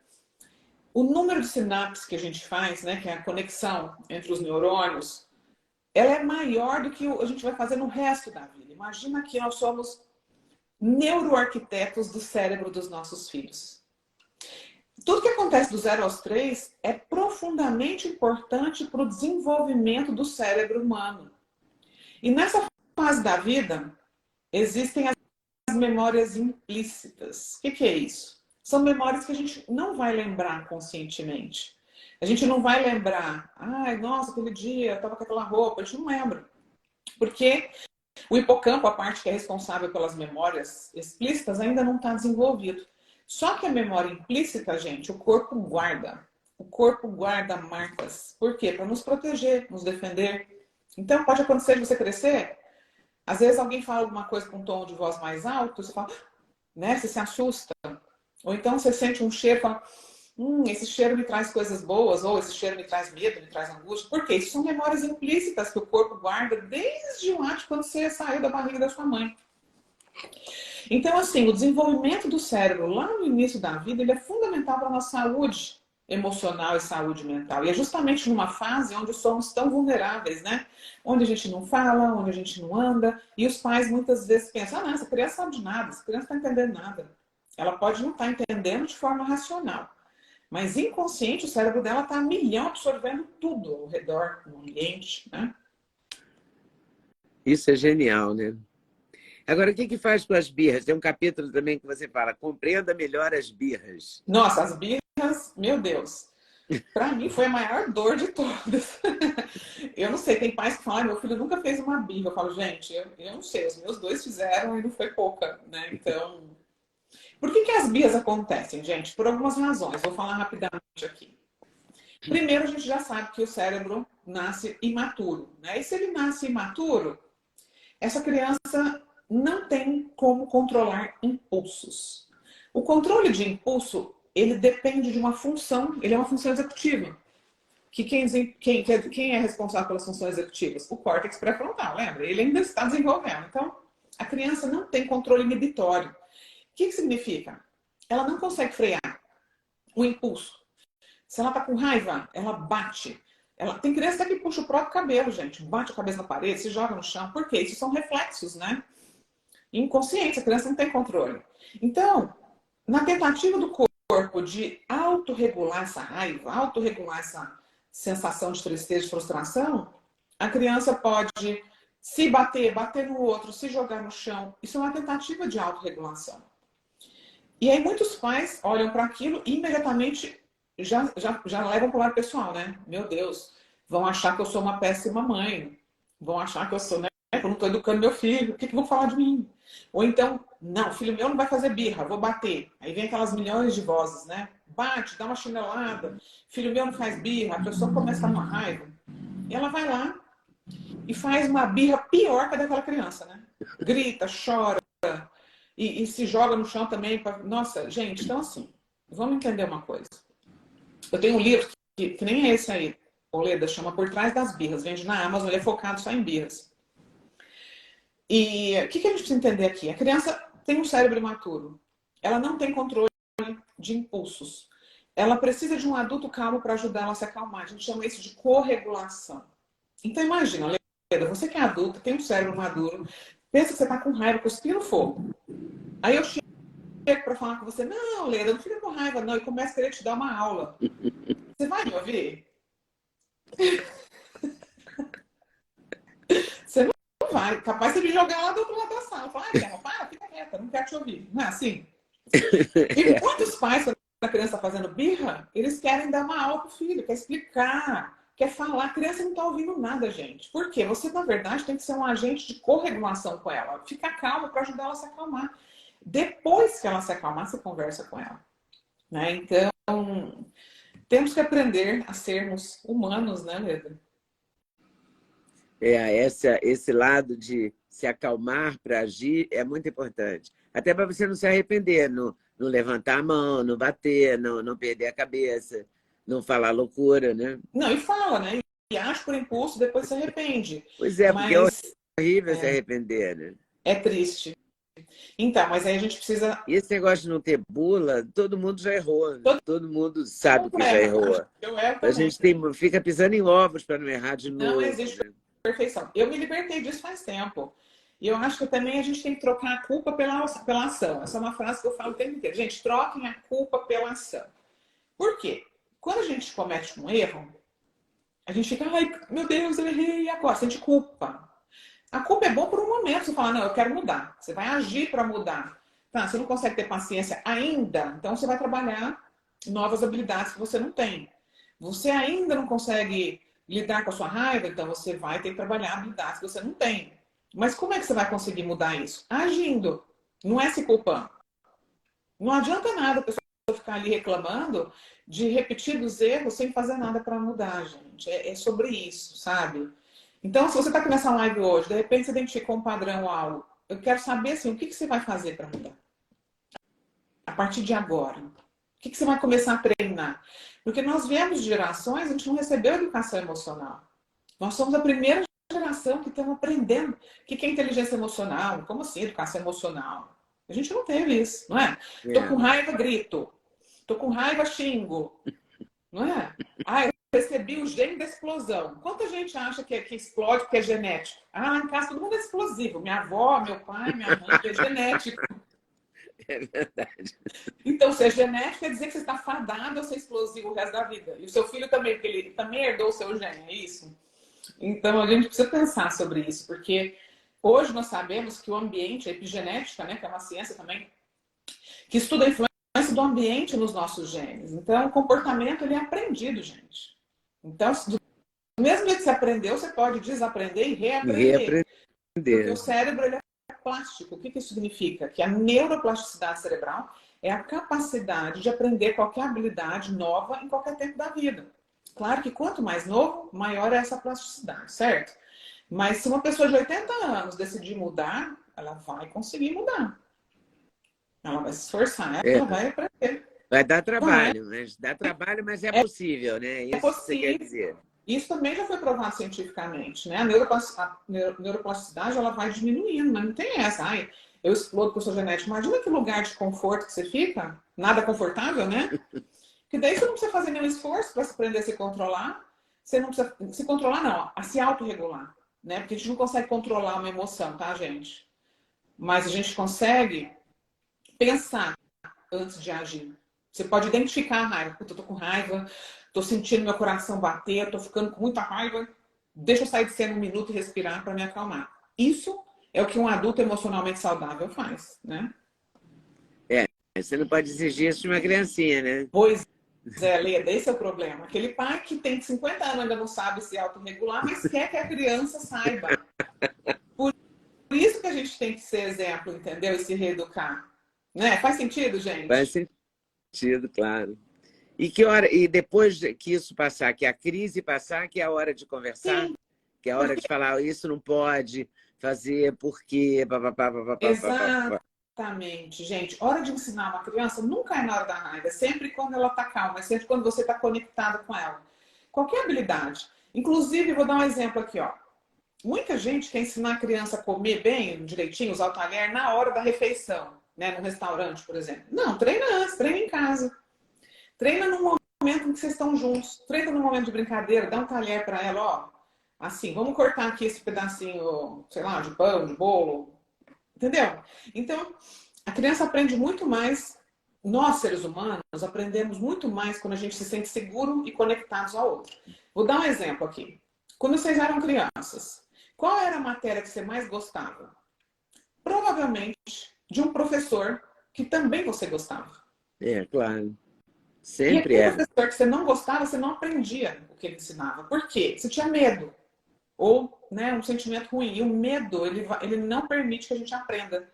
o número de sinapses que a gente faz, né, que é a conexão entre os neurônios, ela é maior do que a gente vai fazer no resto da vida. Imagina que nós somos neuroarquitetos do cérebro dos nossos filhos. Tudo que acontece do 0 aos 3 é profundamente importante para o desenvolvimento do cérebro humano. E nessa fase da vida, existem as memórias implícitas. O que é isso? São memórias que a gente não vai lembrar conscientemente. A gente não vai lembrar, ai, nossa, aquele dia eu estava com aquela roupa, a gente não lembra. Porque o hipocampo, a parte que é responsável pelas memórias explícitas, ainda não está desenvolvido. Só que a memória implícita, gente, o corpo guarda. O corpo guarda marcas. Por quê? Para nos proteger, nos defender. Então, pode acontecer de você crescer. Às vezes alguém fala alguma coisa com um tom de voz mais alto, você fala, né? Você se assusta. Ou então você sente um cheiro e fala, esse cheiro me traz coisas boas, ou esse cheiro me traz medo, me traz angústia. Por quê? Isso são memórias implícitas que o corpo guarda desde o ato quando você saiu da barriga da sua mãe. Então, assim, o desenvolvimento do cérebro lá no início da vida, ele é fundamental para a nossa saúde emocional e saúde mental. E é justamente numa fase onde somos tão vulneráveis, né? Onde a gente não fala, onde a gente não anda. E os pais muitas vezes pensam, não, essa criança sabe de nada, essa criança não está entendendo nada. Ela pode não estar entendendo de forma racional. Mas inconsciente, o cérebro dela está a milhão absorvendo tudo ao redor, no ambiente, né? Isso é genial, né? Agora, o que que faz com as birras? Tem um capítulo também que você fala, compreenda melhor as birras. Nossa, as birras, meu Deus. Para mim foi a maior dor de todas. Eu não sei, tem pais que falam, meu filho nunca fez uma birra. Eu falo, gente, eu não sei, os meus dois fizeram e não foi pouca, né? Então, por que as birras acontecem, gente? Por algumas razões. Vou falar rapidamente aqui. Primeiro, a gente já sabe que o cérebro nasce imaturo, né? E se ele nasce imaturo, essa criança não tem como controlar impulsos. O controle de impulso, ele depende de uma função, ele é uma função executiva. Que quem é responsável pelas funções executivas? O córtex pré-frontal, lembra? Ele ainda está desenvolvendo. Então, a criança não tem controle inibitório. O que significa? Ela não consegue frear o impulso. Se ela está com raiva, ela bate. Tem criança que puxa o próprio cabelo, gente. Bate a cabeça na parede, se joga no chão. Por quê? Isso são reflexos, né? Inconscientes, a criança não tem controle. Então, na tentativa do corpo de autorregular essa raiva, autorregular essa sensação de tristeza, de frustração, a criança pode se bater, bater no outro, se jogar no chão. Isso é uma tentativa de autorregulação. E aí muitos pais olham para aquilo e imediatamente já levam para o lado pessoal, né? Meu Deus, vão achar que eu sou uma péssima mãe. Vão achar que eu sou, né? Que eu não estou educando meu filho. O que vão falar de mim? Ou então, não, filho meu não vai fazer birra, vou bater. Aí vem aquelas milhões de vozes, né? Bate, dá uma chinelada. Filho meu não faz birra. A pessoa começa a uma raiva. E ela vai lá e faz uma birra pior que a daquela criança, né? Grita, chora. E se joga no chão também. Nossa, gente, então assim, vamos entender uma coisa. Eu tenho um livro que nem é esse aí, Oleda, chama Por Trás das Birras. Vende na Amazon, ele é focado só em birras. E o que a gente precisa entender aqui? A criança tem um cérebro imaturo. Ela não tem controle de impulsos. Ela precisa de um adulto calmo para ajudar ela a se acalmar. A gente chama isso de corregulação. Então imagina, Leda, você que é adulta, tem um cérebro maduro, pensa que você está com raiva, cuspindo fogo. Aí eu chego para falar com você, não, Leda, não fica com raiva, não, e começo a querer te dar uma aula. Você vai me ouvir? Você não vai. Capaz de me jogar lá do outro lado da sala. Falar, Guerra, para, fica quieta, não quero te ouvir. Não é assim? E muitos pais, quando a criança está fazendo birra, eles querem dar uma aula pro filho, quer explicar, quer falar. A criança não está ouvindo nada, gente. Por quê? Você, na verdade, tem que ser um agente de corregulação com ela. Fica calma para ajudar ela a se acalmar. Depois que ela se acalmar, você conversa com ela. Né? Então, temos que aprender a sermos humanos, né, Leda? Esse lado de se acalmar para agir é muito importante. Até para você não se arrepender, não levantar a mão, não bater, não perder a cabeça, não falar loucura, né? Não, e fala, né? E age por impulso, depois se arrepende. Pois é, porque é Mas horrível se arrepender, né? é triste. Então, mas aí a gente precisa. E esse negócio de não ter bula, todo mundo já errou. Todo mundo sabe que já Erra. errou. Eu erro A também. gente fica pisando em ovos para não errar de novo. Não existe perfeição. Eu me libertei disso faz tempo. E eu acho que também a gente tem que trocar a culpa pela ação. Essa é uma frase que eu falo o tempo inteiro. Gente, troquem a culpa pela ação. Por quê? Quando a gente comete um erro, a gente fica, ai, meu Deus, eu errei, e agora? Sente culpa. A culpa é boa por um momento. Você fala, não, eu quero mudar. Você vai agir para mudar. Tá, você não consegue ter paciência ainda, então você vai trabalhar novas habilidades que você não tem. Você ainda não consegue lidar com a sua raiva, então você vai ter que trabalhar habilidades que você não tem. Mas como é que você vai conseguir mudar isso? Agindo. Não é se culpando. Não adianta nada a pessoa ficar ali reclamando de repetidos erros sem fazer nada para mudar, gente. É sobre isso, sabe? Então, se você está aqui nessa live hoje, de repente você identificou um padrão, algo, eu quero saber assim, o que você vai fazer para mudar? A partir de agora. O que você vai começar a treinar? Porque nós viemos de gerações, a gente não recebeu educação emocional. Nós somos a primeira geração que estamos aprendendo o que é inteligência emocional. Como assim, educação emocional? A gente não teve isso, não é? Tô com raiva, grito. Tô com raiva, xingo. Não é? Ah, eu recebi o gene da explosão. Quanta gente acha que explode porque é genético? Ah, lá em casa todo mundo é explosivo. Minha avó, meu pai, minha mãe, é genético. É verdade. Então, ser genético quer dizer que você está fadado a ser explosivo o resto da vida. E o seu filho também, porque ele também herdou o seu gene, é isso? Então, a gente precisa pensar sobre isso, porque Hoje nós sabemos que o ambiente, a epigenética, né, que é uma ciência também, que estuda a influência do ambiente nos nossos genes. Então, o comportamento ele é aprendido, gente. Então, do mesmo jeito que você aprendeu, você pode desaprender e reaprender. Porque o cérebro ele é plástico. O que isso significa? Que a neuroplasticidade cerebral é a capacidade de aprender qualquer habilidade nova em qualquer tempo da vida. Claro que quanto mais novo, maior é essa plasticidade, certo? Mas se uma pessoa de 80 anos decidir mudar, ela vai conseguir mudar. Ela vai se esforçar, ela vai aprender. Vai dar trabalho, mas dá trabalho, mas é possível, né? É Isso que você quer possível. dizer. Isso também já foi provado cientificamente, né? A neuroplasticidade ela vai diminuindo, mas não tem essa. Ai, eu explodo com a sua genética. Imagina que lugar de conforto que você fica, nada confortável, né? Que daí você não precisa fazer nenhum esforço para se aprender a se controlar. Você não precisa se controlar, não, a se autorregular, né? Porque a gente não consegue controlar uma emoção, tá, gente? Mas a gente consegue pensar antes de agir. Você pode identificar a raiva. Puta, eu tô com raiva, tô sentindo meu coração bater, tô ficando com muita raiva. Deixa eu sair de cena um minuto e respirar para me acalmar. Isso é o que um adulto emocionalmente saudável faz, né? Você não pode exigir isso de uma criancinha, né? Pois é, Leda, esse é o problema. Aquele pai que tem 50 anos ainda não sabe se autorregular, mas quer que a criança saiba. Por isso que a gente tem que ser exemplo, entendeu? E se reeducar. Né? Faz sentido, gente? Faz sentido, claro. E que hora, e depois que isso passar, que a crise passar, que é a hora de conversar, Sim, que é a hora de falar, isso não pode fazer, porque... exatamente, gente. Hora de ensinar uma criança nunca é na hora da raiva, é sempre quando ela está calma, é sempre quando você está conectado com ela. Qualquer habilidade. Inclusive, vou dar um exemplo aqui, ó. Muita gente quer ensinar a criança a comer bem, direitinho, usar o talher na hora da refeição, né? No restaurante, por exemplo. Não, treina antes, treina em casa. Treina no momento em que vocês estão juntos. Treina no momento de brincadeira, dá um talher para ela, ó. Assim, vamos cortar aqui esse pedacinho, sei lá, de pão, de bolo. Entendeu? Então, a criança aprende muito mais. Nós, seres humanos, aprendemos muito mais quando a gente se sente seguro e conectados ao outro. Vou dar um exemplo aqui. Quando vocês eram crianças, qual era a matéria que você mais gostava? Provavelmente de um professor que também você gostava. É, claro. E Sempre aquele é. professor que você não gostava, você não aprendia o que ele ensinava. Por quê? Você tinha medo. Ou né, um sentimento ruim. E o medo, ele não permite que a gente aprenda.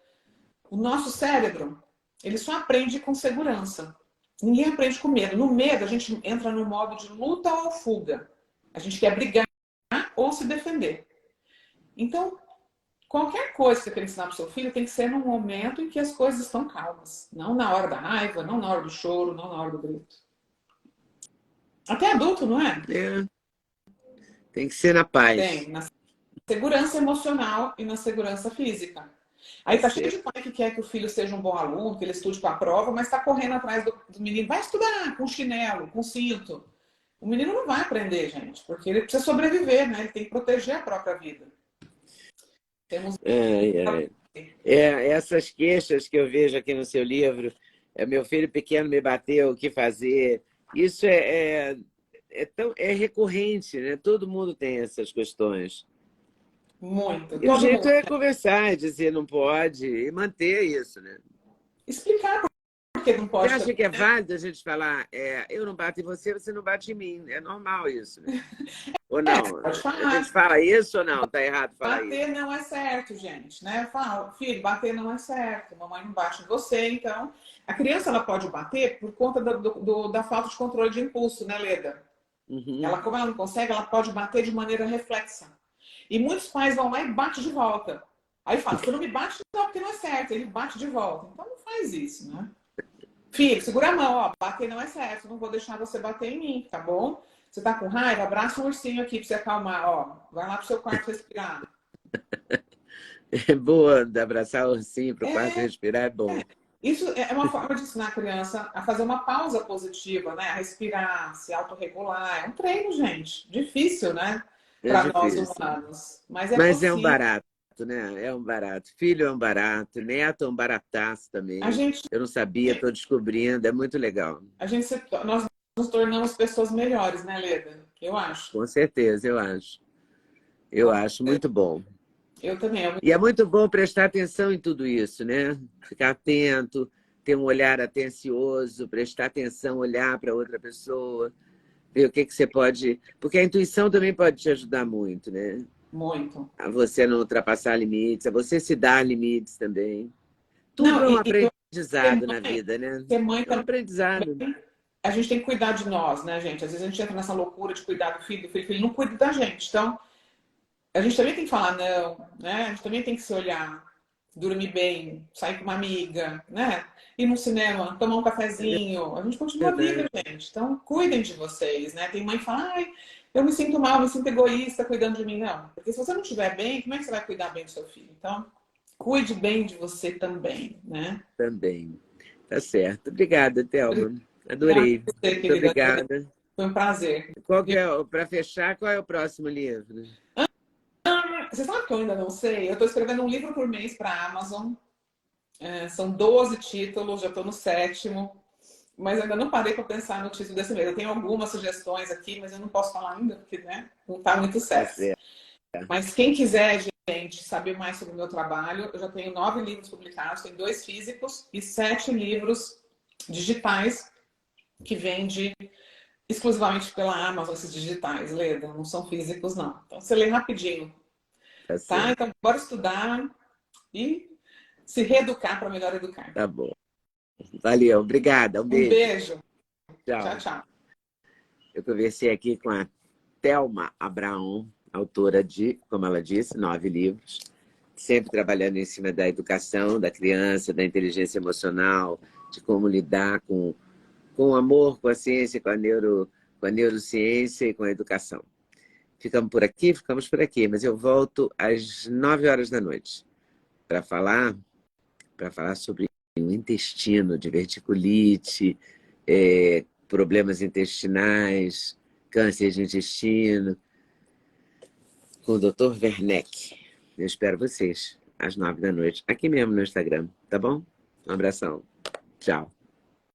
O nosso cérebro, ele só aprende com segurança. Ninguém aprende com medo. No medo, a gente entra no modo de luta ou fuga. A gente quer brigar ou se defender. Então, qualquer coisa que você quer ensinar para o seu filho tem que ser num momento em que as coisas estão calmas. Não na hora da raiva, não na hora do choro, não na hora do grito. Até adulto, não é? É. Tem que ser na paz. Tem. Na segurança emocional e na segurança física. Aí tá cheio de pai que quer que o filho seja um bom aluno, que ele estude para a prova, mas está correndo atrás do menino. Vai estudar com chinelo, com cinto. O menino não vai aprender, gente, porque ele precisa sobreviver, né? Ele tem que proteger a própria vida. Temos... Essas queixas que eu vejo aqui no seu livro, meu filho pequeno me bateu, o que fazer, isso é recorrente, né? Todo mundo tem essas questões. Muito. E o jeito é conversar, dizer não pode, e manter isso, né? Explicar por que não pode. Você acha que é válido a gente falar, eu não bato em você, você não bate em mim? É normal isso, né? Ou não? Pode falar. A gente fala isso ou não? Está errado falar bater isso? não é certo, gente, né? Fala, filho, bater não é certo, mamãe não bate em você, então... A criança, ela pode bater por conta da falta de controle de impulso, né, Leda? Uhum. Ela, como ela não consegue, ela pode bater de maneira reflexa. E muitos pais vão lá e batem de volta. Aí fala, você não me bate não, porque não é certo. Ele bate de volta. Então não faz isso, né? Filho, segura a mão, ó. Bater não é certo. Não vou deixar você bater em mim, tá bom? Você tá com raiva? Abraça um ursinho aqui pra você acalmar, ó. Vai lá pro seu quarto respirar. É boa de abraçar o ursinho pro quarto respirar, é bom. Isso é uma forma de ensinar a criança a fazer uma pausa positiva, né? A respirar, se autorregular. É um treino, gente. Difícil, né? Para nós humanos. Mas é um barato, né? É um barato. Filho é um barato, neto é um barataço também. Eu não sabia, estou descobrindo, é muito legal. Nós nos tornamos pessoas melhores, né, Leda? Eu acho. Com certeza, eu acho. Eu acho muito bom. Eu também. E é muito bom prestar atenção em tudo isso, né? Ficar atento, ter um olhar atencioso, prestar atenção, olhar para outra pessoa, ver o que que você pode... Porque a intuição também pode te ajudar muito, né? Muito. A você não ultrapassar limites, a você se dar limites também. Tudo Não, é um ser aprendizado na mãe, vida, né? ser mãe É um também, aprendizado. a gente tem que cuidar de nós, né, gente? Às vezes a gente entra nessa loucura de cuidar do filho, o filho não cuida da gente. Então, a gente também tem que falar não, né? A gente também tem que se olhar, dormir bem, sair com uma amiga, né? Ir no cinema, tomar um cafezinho. A gente continua viva, Verdade. gente. Então, cuidem de vocês, né? Tem mãe que fala, ai, eu me sinto mal, me sinto egoísta cuidando de mim. Não, porque se você não estiver bem, como é que você vai cuidar bem do seu filho? Então, cuide bem de você também, né? Também. Tá certo. Obrigada, Thelma. Obrigada Adorei. a você, Muito querida. obrigada. Foi um prazer. Qual que é, para fechar, qual é o próximo livro? Você sabe que eu ainda não sei? Eu estou escrevendo um livro por mês para a Amazon. São 12 títulos, já estou no 7º. Mas ainda não parei para pensar no título desse mês. Eu tenho algumas sugestões aqui, mas eu não posso falar ainda, porque né, não está muito Tá certo. certo. Mas quem quiser, gente, saber mais sobre o meu trabalho, eu já tenho 9 livros publicados, tem 2 físicos e 7 livros digitais que vende exclusivamente pela Amazon, esses digitais, Leda, não são físicos, não. Então, você lê rapidinho, Tá tá? certo. Então, bora estudar e se reeducar para melhor educar. Tá bom. Valeu. Obrigada. Um Um beijo. beijo. Tchau, Tchau. tchau. Eu conversei aqui com a Thelma Abraão, autora de, como ela disse, 9 livros, sempre trabalhando em cima da educação da criança, da inteligência emocional, de como lidar com o amor, com a ciência, com a neurociência e com a educação. Ficamos por aqui, mas eu volto às 9 horas da noite para falar sobre o intestino, diverticulite, problemas intestinais, câncer de intestino, com o Dr. Werneck. Eu espero vocês às 9 da noite, aqui mesmo no Instagram, tá bom? Um abração. Tchau.